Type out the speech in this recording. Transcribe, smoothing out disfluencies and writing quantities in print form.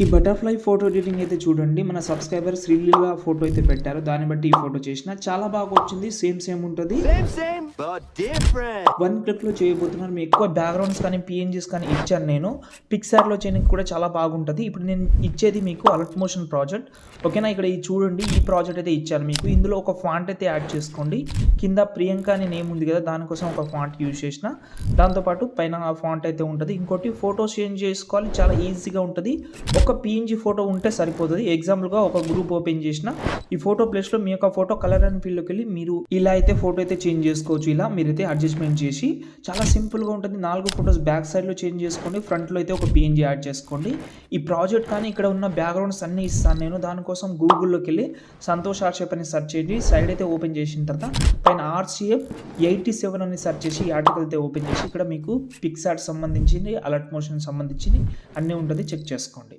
ఈ butterfly photo editing అయితే చూడండి. మన సబ్‌స్క్రైబర్ శ్రీలీల ఫోటో అయితే పెట్టారు. దాన్ని బట్టి ఈ ఫోటో చేసిన. చాలా బాగా వచ్చింది. సేమ్ ఉంటది. Same, but different. వన్ క్లిక్‌లో చేయబోతున్నాను. మీకు ఎక్కువ బ్యాక్‌గ్రౌండ్స్ కానీ, పీఎన్‌జీస్ కానీ ఇచ్చాను నేను. పిక్సార్‌లో చేయడానికి కూడా చాలా బాగుంటది. ఇప్పుడు నేను ఇచ్చేది మీకు అలర్ట్ మోషన్ ప్రాజెక్ట్. ఓకేనా? ఇక్కడ ఇది చూడండి. ఈ ప్రాజెక్ట్ అయితే ఇచ్చాను మీకు. ఇందులో ఒక ఫాంట్ అయితే యాడ్ చేసుకోండి. కింద ప్రియాంక అనే నేమ్ ఉంది కదా! దానికోసం ఒక ఫాంట్ యూజ్ చేసిన. దాంతో పాటు పైన ఆ ఫాంట్ అయితే ఉంటది. ఇంకోటి ఫోటోస్ చేంజ్ చేసుకోవాలి. చాలా ఈజీగా ఉంటది. ఒక పీఎన్జీ ఫోటో ఉంటే సరిపోతుంది. ఎగ్జాంపుల్‌గా ఒక గ్రూప్ ఓపెన్ చేసిన ఈ ఫోటో ప్లేస్‌లో మీ యొక్క ఫోటో కలర్ అండ్ ఫీల్డ్‌లోకి వెళ్ళి మీరు ఇలా అయితే ఫోటో అయితే చేంజ్ చేసుకోవచ్చు. ఇలా మీరైతే అడ్జస్ట్‌మెంట్ చేసి చాలా సింపుల్‌గా ఉంటుంది. 4 ఫోటోస్ బ్యాక్ సైడ్‌లో చేంజ్ చేసుకోండి. ఫ్రంట్‌లో అయితే ఒక పీఎన్జీ యాడ్ చేసుకోండి. ఈ ప్రాజెక్ట్ కానీ ఇక్కడ ఉన్న బ్యాక్‌గ్రౌండ్స్ అన్నీ ఇస్తాను నేను. దానికోసం గూగుల్‌లోకి వెళ్ళి సంతోష్ ఆర్షిప్ అని సెర్చ్ చేయండి. సైడ్ అయితే ఓపెన్ చేసిన తర్వాత పైన ఆర్‌సీఎఫ్ 87 అని సెర్చ్ చేసి ఈ ఆర్టికల్ అయితే ఓపెన్ చేసి ఇక్కడ మీకు పిక్సార్ట్ సంబంధించింది, అలర్ట్ మోషన్ సంబంధించింది అన్నీ ఉంటుంది. చెక్ చేసుకోండి.